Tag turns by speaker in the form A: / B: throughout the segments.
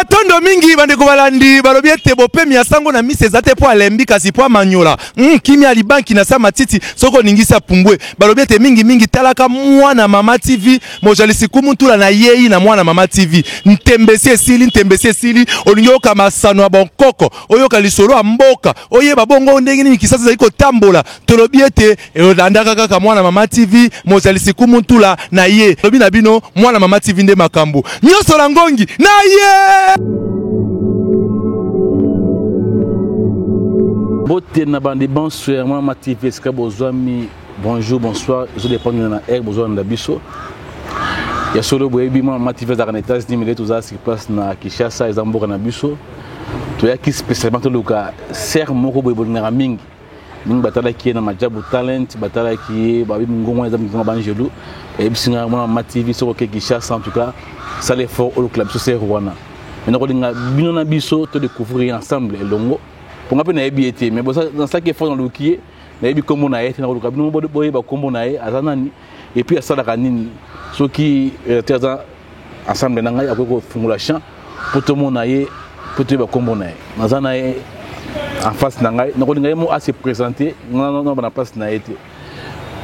A: Matondo mingi bandeko balandi balobi ete bopemi ya sango na mise ezate po alembi kasi po manyola kimi alibanki na sa matiti soko ningisa pumbwe balobi ete mingi talaka mwana mama TV mojalisi kumutula na yei na mwana mama TV ntembesi esili olingi oka masano ya bonkoko oyoka lisolo ya mboka oyeba bongo ndenge nini kisasa zali kotambola tolobi ete elandaka kaka mwana mama TV mojalisi kumutula na ye lobi na bino mwana mama TV nde makambo nyoso la ngongi na ye.
B: Beauté na bande bonsoir moi ma TV Skabozami bonjour bonsoir je dépend de na air besoin de biso ya solo boyebi moi ma TV za États-Unis mais tout ça sur place na Kinshasa ezamboka na biso to ya ki spécialement to loka ser moko boyebo na mingi batala ki na majabu talent batala ki ba bi ngongo ezam ngongo banjelu et bisinga moi ma TV sur Kinshasa en tout cas ça l'effort au club c'est Rwanda mais nous bino na biso to découvrir ensemble longo pour nga pe na ebiete mais bon ça dans ça qui est fort dans le qui na ebi comme on a été dans le club nous boye ba comme on a azanani et puis ça la kanini ceux qui étaient ensemble na ngai akoko fungula champ pour tout monde aye pour te ba comme on a azana en face na ngai na ko ngai mo assez présenter non na place na été.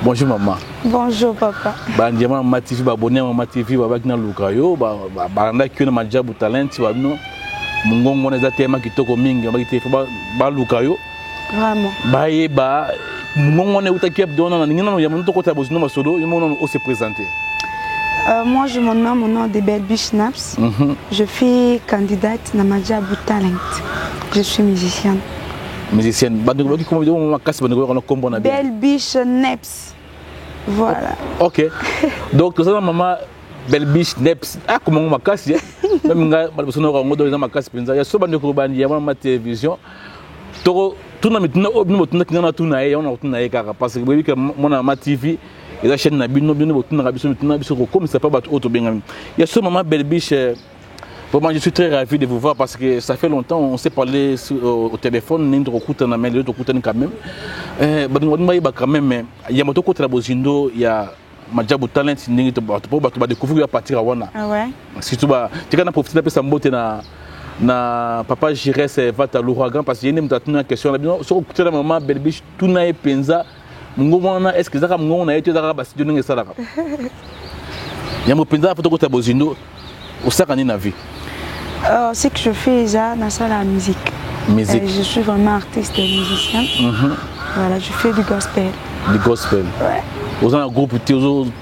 B: Bonjour maman.
C: Bonjour papa.
B: Bandiama ma TV ba abonné ma TV ba bakina lukayo ba banda kiona majabu talent ba no mungongo na zatema kitoko mingi ba kite ba lukayo.
C: Vraiment.
B: Ba ye ba mungongo na utaki abdona na ngina ya muntu kota bozino masodo yimo no se présenter.
C: Moi je mon nom de Belbiche Naps. Je suis candidate na majabu talent. Je suis musicienne.
B: Musicienne. Bandeko qui comment on ma casse bandeko on combo na bien.
C: Belbiche Naps. Voilà.
B: OK. Donc tout ça maman Belbiche Naps. Ah comment on ma casse même nga basono ko ngodo za ma casse penza. Ya so bandeko bandi ya ma télévision. To tuna mituna obino tuna kinana tuna ye on tuna ye kaka parce que bobi que mon ma TV et la chaîne na bino bino tuna rabiso tuna biso comme ça pas battre auto bien. Ya so maman Belbiche. Vraiment, je suis très ravi de vous voir parce que ça fait longtemps, on s'est parlé au téléphone, nous avons quand même. Quand même, il y a moto côté la Bozindo, il y a Majabu Talent, nous avons découvert à partir de là.
C: Ah ouais.
B: Si tu vas, tu as profité de ça, na papa Jires va à l'ouragan parce qu'il y a une question là. Sur côté la maman Belbiche, tout n'a penza. Mungomana, est-ce que ça a été dans la base de nous et ça là. Il y a mon penza pour côté la Bozindo, au sac en vie.
C: Ce que je fais déjà dans la musique. Je suis vraiment artiste et musicienne. Voilà, je fais du gospel.
B: Du gospel.
C: Ouais.
B: Vous avez un groupe qui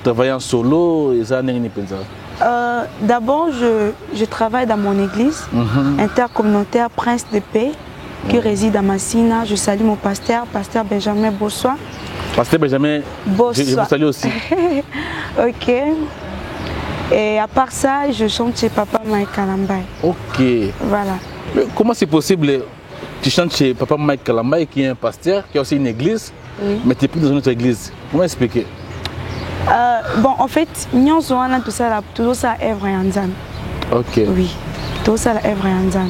B: travaille en solo et ça n'est pas.
C: D'abord, je travaille dans mon église intercommunautaire Prince de Paix qui réside à Massina. Je salue mon pasteur Benjamin Bossois.
B: Pasteur Benjamin Bossois. Je vous salue aussi.
C: Ok. Et à part ça, je chante chez Papa Mike Kalambay.
B: Ok.
C: Voilà.
B: Mais comment c'est possible? Tu chantes chez Papa Mike Kalambay qui est un pasteur, qui a aussi une église, mais tu n'es plus dans une autre église. Comment expliquer?
C: Bon, en fait, nous avons tout ça, tout ça est vrai en Zan.
B: Ok.
C: Oui, tout ça est vrai en Zan.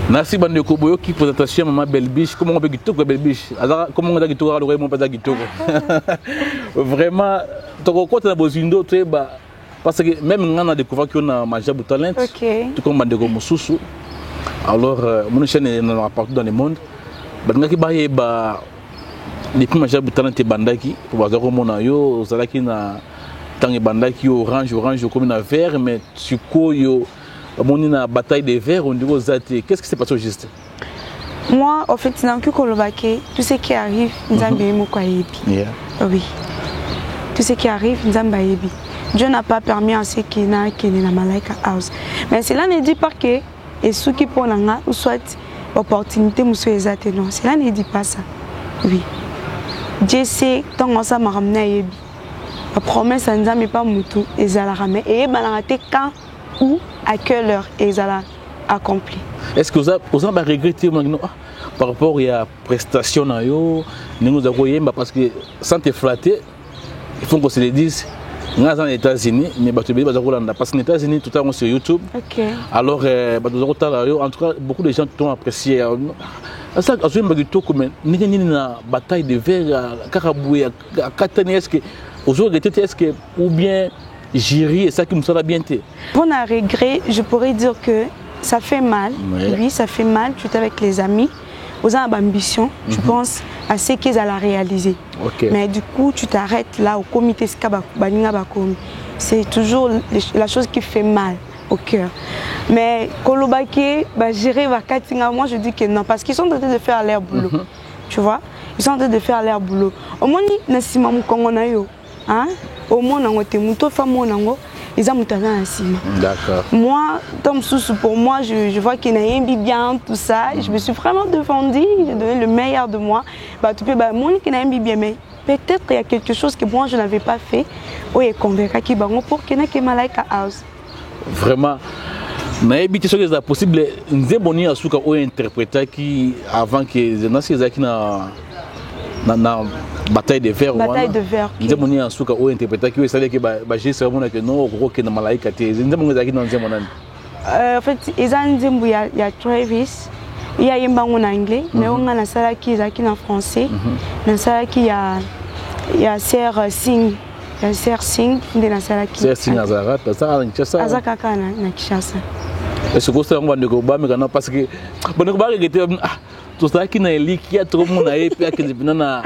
B: Merci Bandeko Boyo qui présentation Maman Belbiche. Comment on peut guider Belbiche? Comment on a guidé le roi mon pas guider? Vraiment, ton côté de Bozindo, tu es parce que même on a découvert qu'on a Majabu Talent, tout comme Bandeko Moussousou. Alors, mon chaîne est partout dans le monde. Bandaki baye ba depuis Majabu Talent et Bandaki pour voir comment on a yo, Zalaki na tangi Bandaki orange comme na vert, mais tu yo on est na bataille des verts on dit aux athées. Qu'est-ce qui s'est passé au juste?
C: Moi, en fait, dans le Kolobake, tout ce qui arrive, nous avons oui. Tout ce qui arrive, nous avons Dieu n'a pas permis à ceux qui n'ont la Malaika House. Mais cela ne dit pas que et ceux qui pour l'anga ou soit opportunité monsieur exact non. Cela ne dit pas ça. Oui. Dieu sait tant on ça m'a ramené la promesse en disant mais pas mutu et ça la ramène et balangate quand ou à quelle heure et ça l'a accompli.
B: Est-ce que vous avez regretté par rapport à la prestation nous avons parce que sans te flatter il faut qu'on se le dise. Nous sommes aux États-Unis, mais parce que les États-Unis, tout le temps sur YouTube.
C: Okay.
B: Alors, en tout cas, beaucoup de gens t'ont apprécié. Ça, je me dis que nous avons une bataille de verre à Karaboué, à Katani. Est-ce que, aujourd'hui, est-ce que, ou bien, jury et ça qui me sera bien.
C: Pour un regret, je pourrais dire que ça fait mal.
B: Ouais.
C: Oui, ça fait mal. Tu es avec les amis, aux ambitions, tu penses à ce qu'ils allaient réaliser.
B: Okay.
C: Mais du coup, tu t'arrêtes là au comité. C'est toujours la chose qui fait mal au cœur. Mais Kolobake, gérer Vakatinga, moi je dis que non, parce qu'ils sont en train de faire leur boulot. Tu vois, ils sont en train de faire leur boulot. Au moins, au moins,
B: d'accord.
C: Moi, pour moi, je vois qu'il y a un bien, tout ça. Je me suis vraiment défendue, j'ai donné le meilleur de moi. Mais peut-être qu'il y a quelque chose que moi je n'avais pas fait. Oui, convaincre qui pour qu'il y ait Malaika House.
B: Vraiment. Mais il y a possible de asuka o interpréter qui avant que na bataille de verre.
C: Bataille de verre.
B: Il y a asuka o interpréter qui savait que j'ai vraiment que non que na malaika te.
C: En fait, il y a Travis. Il y a un bango en anglais, mais on a la salle qui est en français. Dans la salle qui il y a Sir Singh. Il y a Sir Singh dans la salle qui.
B: Sir Singh Azarat, ça en Kinshasa.
C: Azakaka na Kinshasa.
B: Est-ce que ça on va ne parce que bon ko ba regretter tout ça qui na eli qui a trop mon et puis que na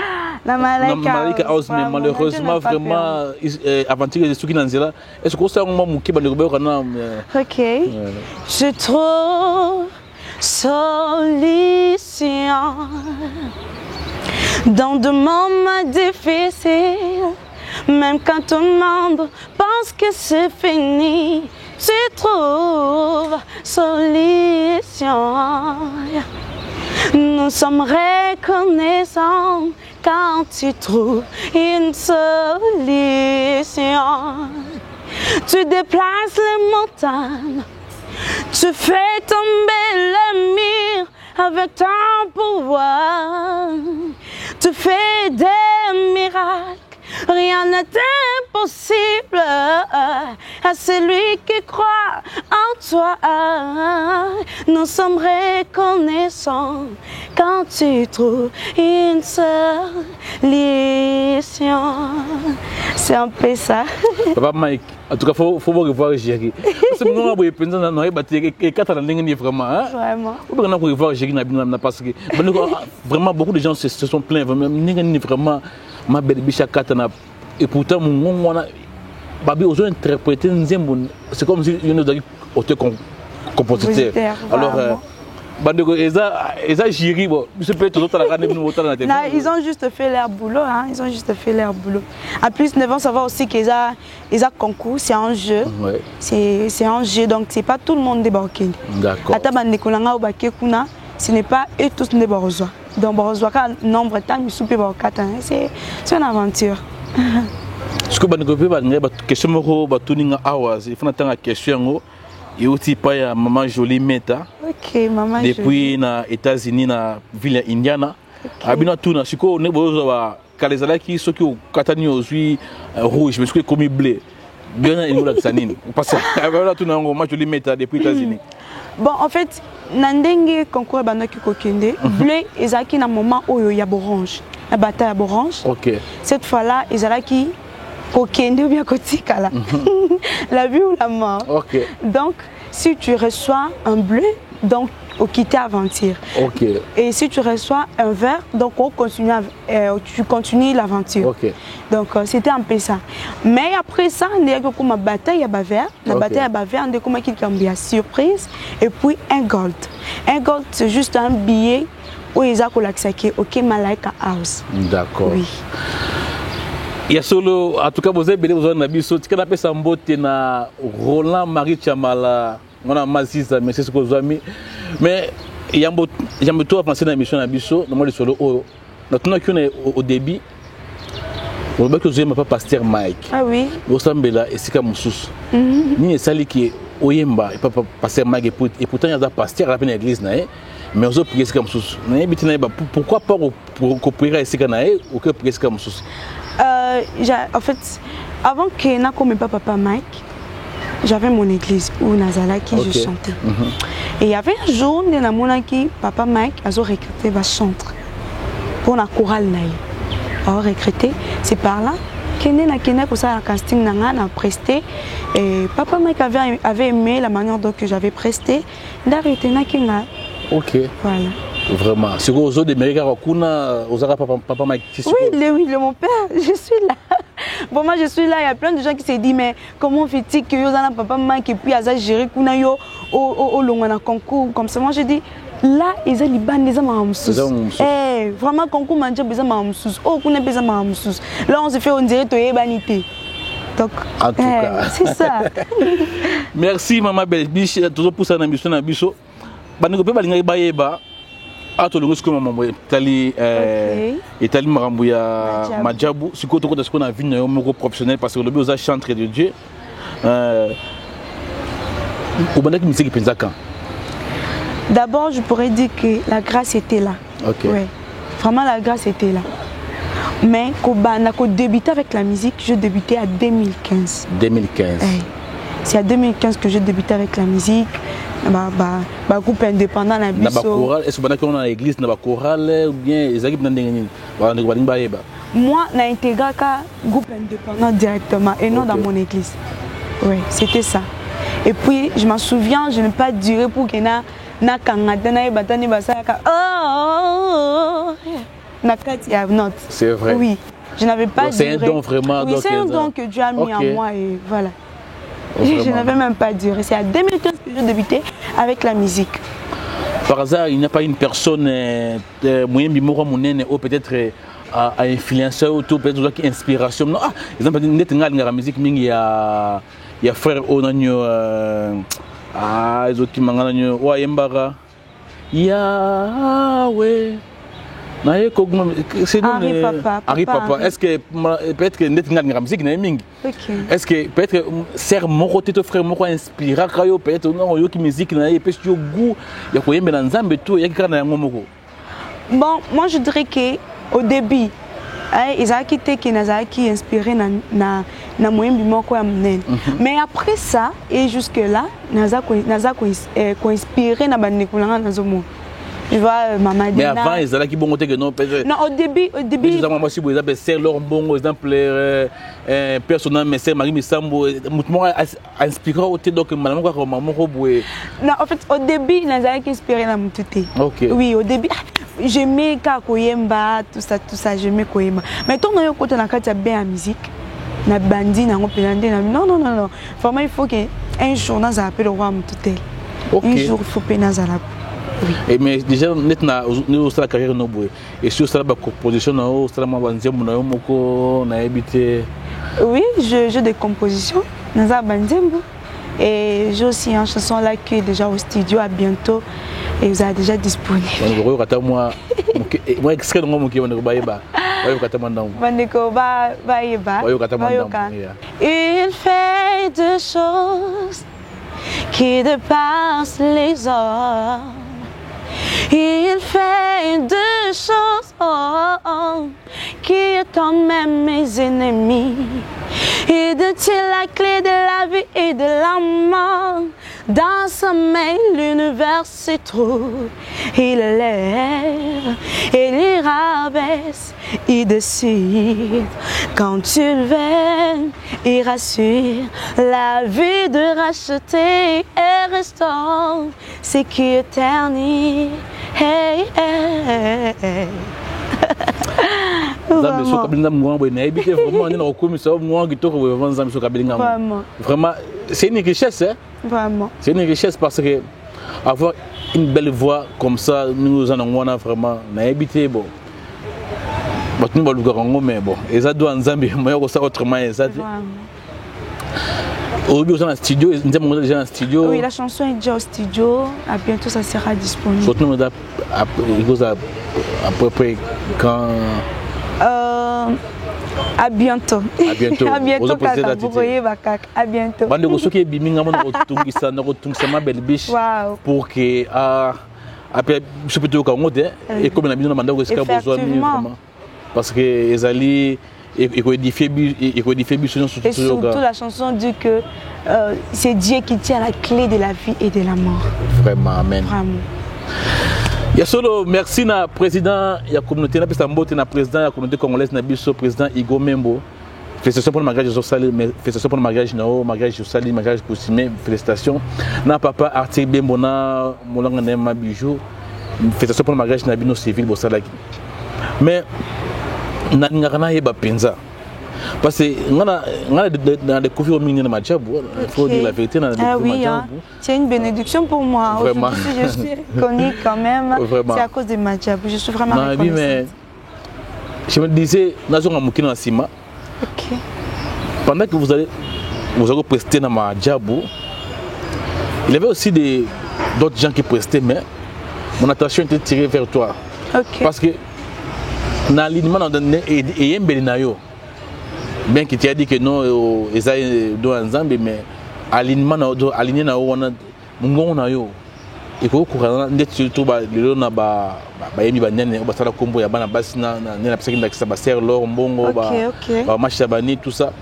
B: Malaika House mais malheureusement vraiment aventure de ceux qui n'anzela est-ce que ça on m'a muki ba ne kana.
C: OK. Je trouve solution dans de moments difficiles, même quand tout le monde pense que c'est fini, tu trouves solution. Nous sommes reconnaissants quand tu trouves une solution. Tu déplaces les montagnes, tu fais tomber le mur avec ton pouvoir. Tu fais des miracles, rien n'est impossible à celui qui croit en toi. Nous sommes reconnaissants quand tu trouves une solution. C'est un peu ça.
B: Papa Mike, en tout cas, faut revoir Jerry. Parce que nous avons pensé dans nos bâtiments et quatre ans d'engagement vraiment.
C: Vraiment.
B: On peut revoir Jerry parce que vraiment beaucoup de gens se sont plaints vraiment ma belle biche à katana et pourtant on a babi aux interpréter c'est comme si il nous a dit auteur compositeur. Alors Jerry bon je peux tout la regarder nous autant la tête.
C: Ils ont juste fait leur boulot hein, ils ont juste fait leur boulot. En plus nous devons savoir aussi qu'ils a concours, c'est un jeu.
B: Ouais.
C: C'est un jeu donc c'est pas tout le monde débarqué.
B: D'accord.
C: Ata bande kolanga obake kuna, ce n'est pas eux tous ne barozwa. Donc barozwa ka nombre de temps mi souper barokata, c'est une aventure.
B: Ce que bande kope ba ngeba question moko ba tuninga hours, il faut attendre question et aussi pas ya maman Jolie Meta.
C: OK, maman Jolie.
B: Depuis na États-Unis na ville Indiana. Abina tuna siko ne bozo ba kalezala ki soki o katani ozui rouge mais soki comme bleu. Bien il nous la sanine. Parce que abana tuna ngo maman Jolie Meta depuis États-Unis.
C: Bon en fait nandenge concours banaki kokende bleu ezaki na moment oyo ya orange. La bataille à orange. OK. Cette fois-là ezalaki kokende ou bien kotikala. La vie ou la mort.
B: OK.
C: Donc si tu reçois un bleu, donc au quitter aventure.
B: OK.
C: Et si tu reçois un vert, donc tu continues l'aventure.
B: OK.
C: Donc c'était un peu ça. Mais après ça, on a eu une bataille à vert. La bataille à vert, on a eu une surprise et puis un gold. Un gold c'est juste un billet où ils ont collaxé OK Malaika House.
B: D'accord.
C: Oui.
B: Il y a solo, en tout cas, vous avez besoin d'un abisso. Tu as fait un botte na Roland Marie Chamala. On a Mazisa, mais c'est ce que vous avez mis. Mais il y a un peu avancé dans l'émission abisso. Dans le solo, maintenant qu'on est au début, on va que vous n'avez pas pasteur Mike.
C: Ah oui.
B: Vous savez là, et c'est comme sous. Ni sali qui est Oyemba, et pas pasteur Mike et pourtant il y a un pasteur à la peine l'église nae. Mais on a prié comme sous. Pourquoi pas pour prier ici canae ou que prier comme sous?
C: En fait, avant que n'a comme papa Mike, j'avais mon église où Nazala qui je chantais. Et il y avait un jour dans mon qui papa Mike a recruté va chanter pour la chorale naï. A recruté, c'est par là Kenya pour ça, la casting, n'a presté. Et papa Mike avait aimé la manière dont j'avais presté.
B: Ok.
C: Voilà.
B: Vraiment. C'est aux autres Américains, papa Mike.
C: Oui, mon père, je suis là. Bon, moi je suis là, il y a plein de gens qui se disent, mais comment fait-il que papa Mike et puis Aza géré Kunayo au long concours comme ça. Moi je dis, là, ils ont les bandes, ils ont vraiment, concours manja, ils ont oh, là, on se fait, on dirait, tu es banité. Donc,
B: en tout cas,
C: c'est ça.
B: Merci, maman Belbiche, toujours pour ça, dans la mission. Itali Marambuya Madjabou, c'est quoi ce qu'on a vu dans le professionnel parce que le but est chanter de Dieu.
C: D'abord, je pourrais dire que la grâce était là.
B: Okay.
C: Ouais. Vraiment, la grâce était là. Mais quand j'ai débuté avec la musique, je débutais à 2015.
B: 2015. Ouais.
C: C'est à 2015 que j'ai débuté avec la musique. Groupe indépendant na biso.
B: Est-ce que on a l'église na chorale ou bien les équipes
C: moi na intégré groupe indépendant directement et non dans mon église. Oui, c'était ça. Et puis je m'en souviens, je n'ai pas duré pour que na kangata na batani basaka.
B: C'est vrai.
C: Oui, je n'avais pas duré.
B: C'est un don vraiment.
C: Oui, c'est un don que Dieu a mis en moi et voilà. Je n'avais même pas duré. C'est à 2015 que j'ai débuté avec la musique.
B: Par hasard, il n'y a pas une personne ou peut-être à influencer ou peut-être qui inspiration. Non, ils ont pas dit que la musique, il y a frère Onanyo, ils ont qui m'ont Wayembara, Yahweh. C'est Harry Papa. Est-ce que peut-être que la musique n'est pas est-ce que peut-être que sert mon côté de frère mon inspiré peut-être non yo qui musique na epesi yo goût ya koyemba na nzambe to ya kikana yango moko.
C: Bon, moi je dirais que au début ils ont quitté qui nazaki inspiré na moyembi moko ya munene. Mais après ça et jusque là nazako inspiré na bandekulanga nazomo. Tu vois, maman.
B: Mais avant, ils allaient qui bon côté que non.
C: Non, au début.
B: Ils ont aussi vous avez serre leur bon exemple personnel mais c'est Marie Missambo moi inspiré au donc maman quoi maman roboué.
C: Non, en fait, au début, ils allaient inspiré la mutute.
B: OK.
C: Oui, au début, j'aimais Koyemba, tout ça, j'aimais Koyemba. Mais tant que côté na kati bien la musique, na bandi na ngopelande na non. Vraiment il faut que un jour na za appelle le roi mutute. Un jour il faut penaza la. Oui.
B: Et mais déjà nous la carrière no boy et sur ça la composition na ça la banzembo na moko na habité.
C: Oui, j'ai des compositions dans la banzembo et j'ai aussi une chanson là qui est déjà au studio à bientôt et vous êtes déjà disponible.
B: Moi extrait ngo moki on ba yeba. Wa yokata mandam.
C: Bandeko ba yeba.
B: Wa yokata mandam.
C: Il fait deux choses qui dépassent les hommes. Il fait deux choses qui étonnent même mes ennemis. Il détient la clé de la vie et de la mort. Dans sa main, l'univers se trouve. Il lève et il rabaisse, il décide. Quand tu le veux, il rassure. La vie de racheter et restaure ce qui éternise. Hey, hey, hey.
B: Vraiment, c'est une richesse. Hein?
C: Vraiment.
B: C'est une richesse parce que avoir une belle voix comme ça, nous en avons vraiment habité. Bon. Mais bon, et ça doit en Zambie, mais autrement. Aujourd'hui, nous sommes en studio, nous sommes déjà en studio.
C: Oui, la chanson est déjà au studio. À bientôt, ça sera disponible.
B: Surtout, à peu près quand.
C: À bientôt.
B: À bientôt.
C: À bientôt, Kaka. Vous voyez, Bakak. À bientôt.
B: Bande de ceux qui biminga mon rotungisa na rotungisama belbiche pour que après je peux te dire et comme la bino manda ko ska besoin vraiment parce que ezali et codifier surtout
C: et surtout la chanson dit que c'est Dieu qui tient la clé de la vie et de la mort.
B: Vraiment, amen.
C: Vraiment.
B: Yasolo, merci na président ya communauté na pesa mbote na président ya communauté congolaise na biso président Igo Membo Félicitations pour le mariage de Sali, félicitations pour le mariage Nao, mariage de Sali, mariage Kousimé, félicitations. Na papa Artie Bembona, Molanga Nema Bijou, félicitations pour le mariage Nabino Civil Bossalaki. Mais Nangana Yeba Penza. Parce que on a découvert au milieu de ma job, il faut dire la vérité.
C: Ah oui, c'est une bénédiction pour moi.
B: Vraiment.
C: Je suis reconnue quand même. C'est à cause de ma job. Je suis vraiment reconnaissante. Mais
B: je me disais, nous avons un moukin en cima. Pendant que vous allez prester dans ma job, il y avait aussi d'autres gens qui prestaient, mais mon attention était tirée vers toi. Parce que dans l'alignement, il y a un belinayo. Bien qu'il t'ait dit que non, ils sont dans ensemble, mais alignement, aligné na wana mungo na yo. Et que courant d'être surtout le na ba yemi banyane ba sala kombo ya bana basi na na pesa kinda kisa ba ser lor mbongo ba macha bani tout ça.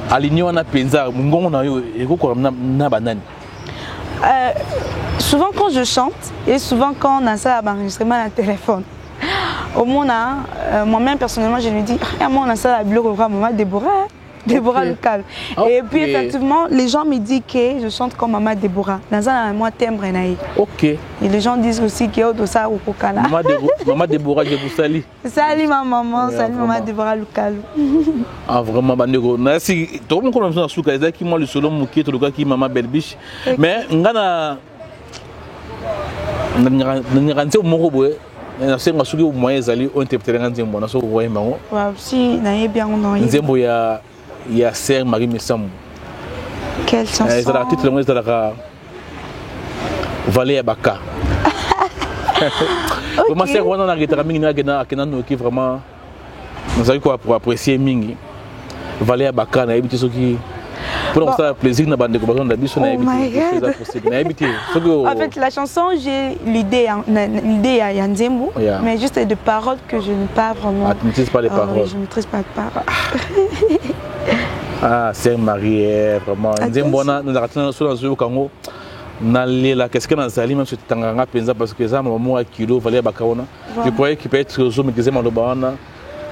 B: Aligné wana penza mungo na yo et que courant na banane.
C: Souvent quand je chante et souvent quand on a ça à enregistrement à téléphone. Au monde, moi-même personnellement, je lui dis, moi on a ça à bureau, maman Déborah, Déborah Local. Et puis effectivement, les gens me disent que je chante comme maman Déborah. Dans un moi timbre naïf. Et les gens disent aussi qu'il y a de ça au Kokala.
B: Maman Déborah, je vous salue.
C: Salut ma maman, salut maman Déborah Local.
B: Ah vraiment, bandego. Merci. Tout le monde connaît ça souka. C'est qui moi le solo mouki, tout le cas qui maman Belbiche. Mais ngana, n'engagez au morobo. Je suis sûr que vous allez interpréter un Nzembo. Je suis Nzembo, il y a Sœur Marie Messam.
C: Quelle chanson?
B: C'est la titre de la Vallée Abaka. Comment c'est qu'on a un guitare qui vraiment nous avons pour apprécier Mingi. Vallée Abaka, qui pour ça plaisir na bande ko d'habitude na habité.
C: En fait la chanson j'ai l'idée à Nzembo mais juste de paroles que je ne pas vraiment.
B: Tu ne maîtrises pas les paroles.
C: Je ne maîtrise pas les paroles.
B: Ah c'est Marie vraiment Nzembo na nous sur le Congo na lela qu'est-ce que na zali même sur tanganga penza parce que ça maman kilo valait bakaona. Je croyais qu'il peut être zo me disait malobana.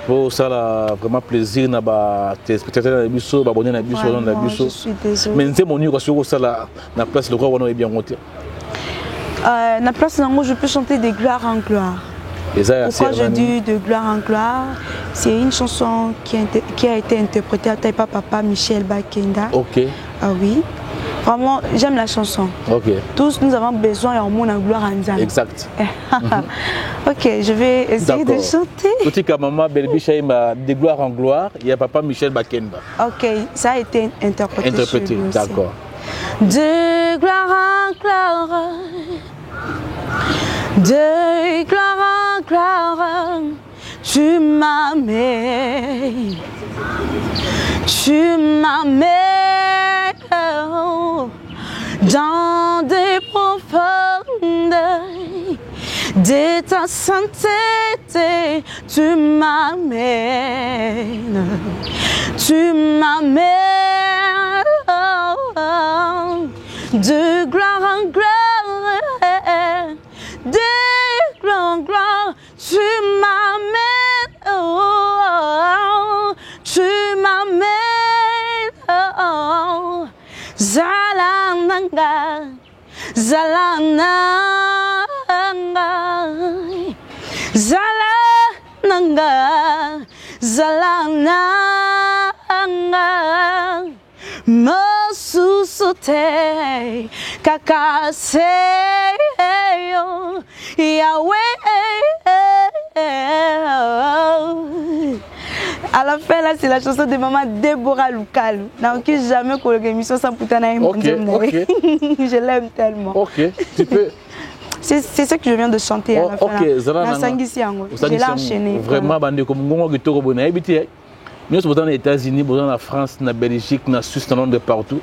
B: Pour ça, vraiment plaisir na ba téléspectateurs na biso, ba abonnés na biso, na biso. Mais c'est mon niveau sur ça la place le roi on est bien monté.
C: Na place nango je peux chanter de gloire en gloire. Pourquoi je dis de gloire en gloire? C'est une chanson qui a été interprétée par papa Michel Bakenda. Ah oui. Vraiment, j'aime la chanson. Tous nous avons besoin d'un monde en gloire en Zambie.
B: Exact.
C: Ok, je vais essayer de chanter.
B: Tout comme maman Belbiche de gloire en gloire, il y a papa Michel Bakenda.
C: Ok, ça a été interprété.
B: D'accord.
C: De gloire en gloire, de gloire en gloire, tu m'amènes, dans des profondeurs de ta sainteté, tu m'amènes de gloire en gloire, de gloire en gloire, tu m'amènes, Zalananga, Mosusute, Kakase, Yahweh. À la fin, là, c'est la chanson de maman Déborah Local. Donc, jamais qu'on l'émission sans Poutana et mon Dieu. Je l'aime tellement.
B: Tu peux.
C: C'est ce que je viens de chanter à la fin. Je l'ai enchaîné.
B: Vraiment, bande comme Ngongo Gitoro Bona habité. Nous sommes dans les États-Unis, dans la France, dans la Belgique, dans la Suisse, dans le monde de partout.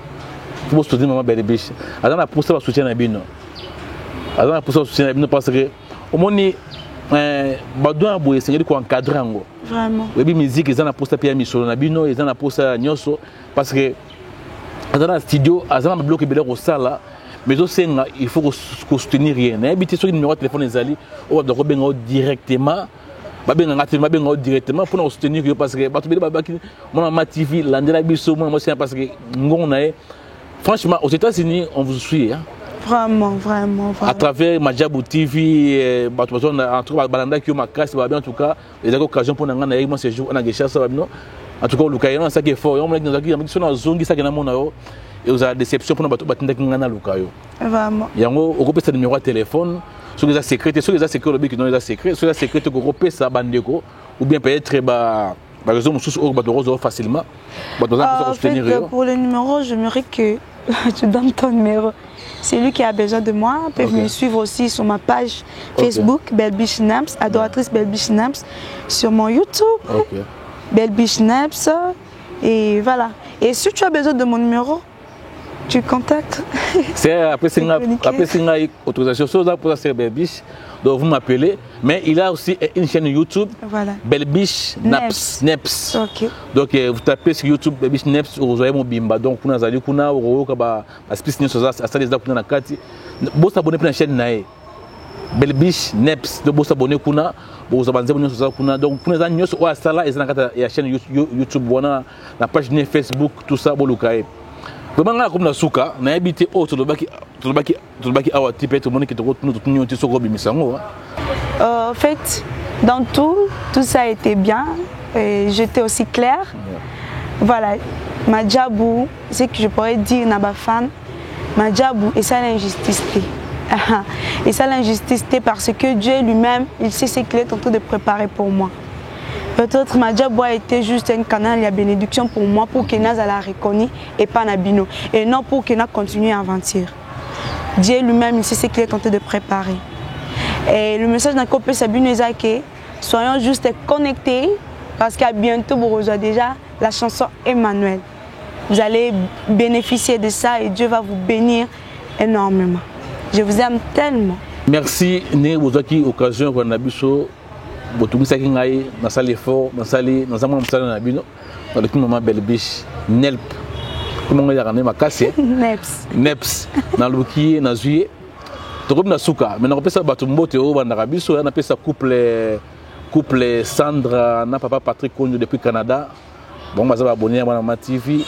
B: Il faut soutenir maman Belbiche. Avant la pousse la soutien à Bino. Avant la pousse la soutien à Bino parce que au monde badouin boye c'est quoi encadrer ngo.
C: Vraiment.
B: Oui, musique ils en a pousse à Michel na Bino, ils en a pousse à Nyoso parce que dans le studio, dans le bloc belé au sala. Mais aussi, il faut soutenir rien. Habiter sur le numéro de téléphone des alliés, on va directement directement pour nous soutenir parce que Maman TV Landela Bisso parce que franchement aux États-Unis on vous suit hein.
C: Vraiment.
B: À travers Majabou TV, en tout cas, en tout cas, les occasions pour nous avoir ce jour, on a gagné ça. En tout cas, le cas ça qui est fort. On a dit que sur la zone ça qui est mon et vous avez déception pour nous battre ngana lukayo.
C: Vraiment.
B: Il y a un groupe de numéro de téléphone, sur les secrets, sur les secrets le but qui dans les secrets, sur les secrets que groupe ça bandeko ou bien peut-être par exemple sous au bateau facilement.
C: En fait, pour le numéro, j'aimerais que tu donnes ton numéro. C'est lui qui a besoin de moi. Ils peuvent me suivre aussi sur ma page Facebook, Belbish Naps, adoratrice Belbish Naps, sur mon YouTube, Belbish Naps. Et voilà. Et si tu as besoin de mon numéro, tu contactes.
B: C'est après c'est une autorisation pour ça Belbish. Donc vous m'appelez, mais il a aussi une chaîne YouTube, Belbish Naps. Donc vous tapez sur YouTube Belbish Naps, vous avez mon bimba. Donc vous avez kuna vous avez spécifique sur ça, ça les a kuna na kati. Vous abonnez pour la chaîne nae. Belbish Naps, donc vous abonnez kuna, vous abonnez sur ça kuna. Donc pour les amis sur ça et ça na la chaîne YouTube, voilà, la page Facebook, tout ça vous l'ouvrir. Vraiment comme la souka, na habité au to baki awa type tout le monde qui te retrouve tout nous sur Robi Misango.
C: En fait, dans tout ça a été bien. J'étais aussi claire. Voilà, Madjabou, c'est que je pourrais dire naba fan, Madjabou et ça l'injustice. Et ça l'injustice parce que Dieu lui-même, il sait ce qu'il est en train de préparer pour moi. Peut-être Madjabou a été juste un canal, il y a bénédiction pour moi, pour que Naz la reconnu et pas Nabino. Et non pour que Naz continue à aventure. Dieu lui-même, il sait ce qu'il est en train de préparer. Et le message d'un copain Sabine est que soyons juste connectés parce qu'à bientôt vous rejoindrez déjà la chanson Emmanuel. Vous allez bénéficier de ça et Dieu va vous bénir énormément. Je vous aime tellement.
B: Merci, Né Bozaki, occasion pour Nabiso. Botungi saki ngai nasali effort nasali nazama msala na bino dans le moment Belbish Nelp comment on a makase Neps na luki na zuye to na suka mais na pesa batu mbote o banda biso na pesa couple Sandra na papa Patrick Konjo depuis Canada bon bazaba abonné à ma TV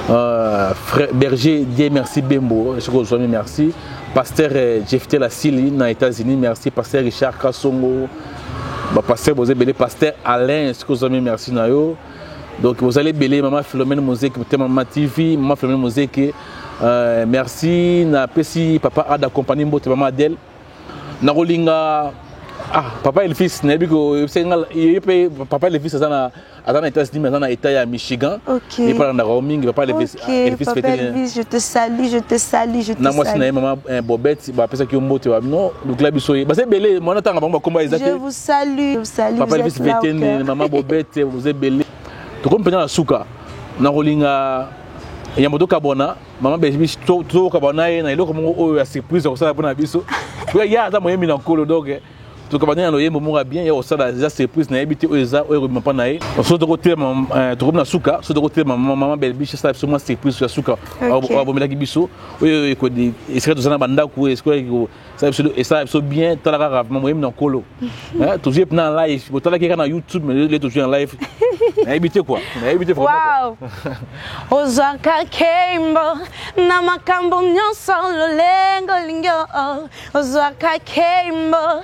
B: frère Berger Dieu merci Bembo je vous remercie merci pasteur Jefté la Sili na États-Unis merci pasteur Richard Kasongo pasteur vous avez pasteur Alain est-ce que vous avez merci nayo donc vous allez belé maman Philomène Mosek maman TV maman Philomène Mosek merci na pesi papa Ada compagnie mbote maman Adèle na rolinga papa et le fils na biko papa et le fils à dans États-Unis mais dans État à Michigan et par na roaming papa et le fils
C: je te salue
B: na moi c'est maman Bobette ba pesa ki mbote wa non donc là biso ba c'est belé moi natanga ba combat exact
C: je vous salue
B: papa et le fils Betene maman Bobette vous êtes belé to comme pendant la souka na rolinga ya moto kabona maman Belbish to kabona na iloko mo o ya surprise ko sala pona biso to ya za moyemi na kolo donc to kabona no yembo mo bien ya o sala za surprise na ebité o eza o rempa na ye so to côté to na souka so to côté maman Belbish ça absolument surprise sur souka o bomela ki biso o ko di esika to sana banda ku esiko ça absolument bien to la rave moyemi na kolo toujours na live to la ki na YouTube mais il est toujours en live na ebité quoi na ebité
C: wow ozaka kembo na makambo nyonso lolengo lingyo ozaka kembo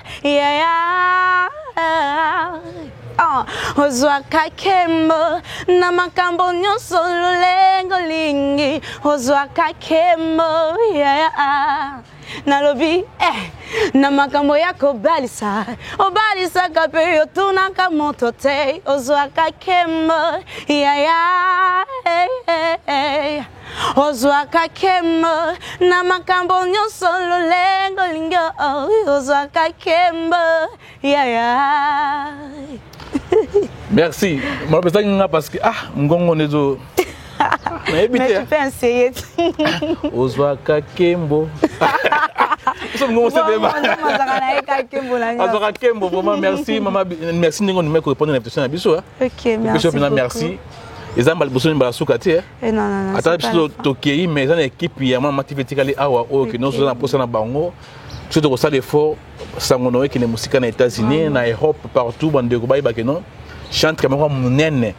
C: ozwaka kembo na makambo nyonso lolengo lingi ozwaka kembo nalobi na makambo yako balisa obalisa kape yotunaka moto te ozwaka kembo ozwaka kembo na makambo nyonso lolengo lingyo ozwaka kembo
B: merci moi pense parce que ngongo nezo
C: mais tu peux essayer
B: ozwaka kembo vraiment merci maman merci ningo nous répondre à l'invitation à biso merci ezamba liboso ni basuka te
C: non
B: ata biso tokei mais une équipe ya maman TV tikali awa o que nous sommes posa na bango tu dois ça l'effort sangono qui est musique en États-Unis na Europe partout bande ko bay ba que non chante comme munene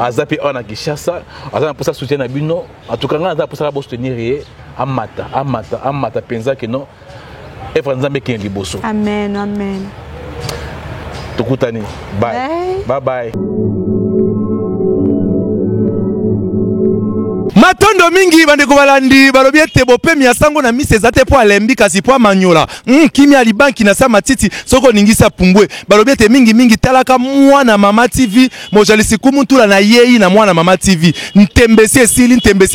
B: azapi on a Kinshasa azana pour ça soutien na bino en tout cas ngana pour ça ba soutenir amata penza que non et Nzambe qui est liboso.
C: Amen, amen.
B: Tukutani. Bye. Bye bye.
A: Matondo mingi bandeko balandi balobi ete bopemi ya sango na mise ezate po alembi kasi po amanyola kimia libanki na sa matiti soko ningisa pumbwe balobi ete mingi talaka mwana mama TV mojalisi kumutula na yeyi na mwana mama TV ntembesi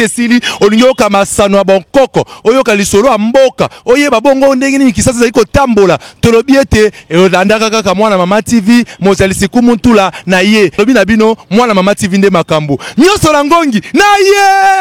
A: esili olingi oka masano ya bonkoko oyoka lisolo ya mboka oyeba bongo ndenge nini kisasa zali kotambola tolobi ete elandaka kaka mwana mama TV mojalisi kumutula na ye lobi na bino mwana mama TV nde makambo nyoso la ngongi na ye.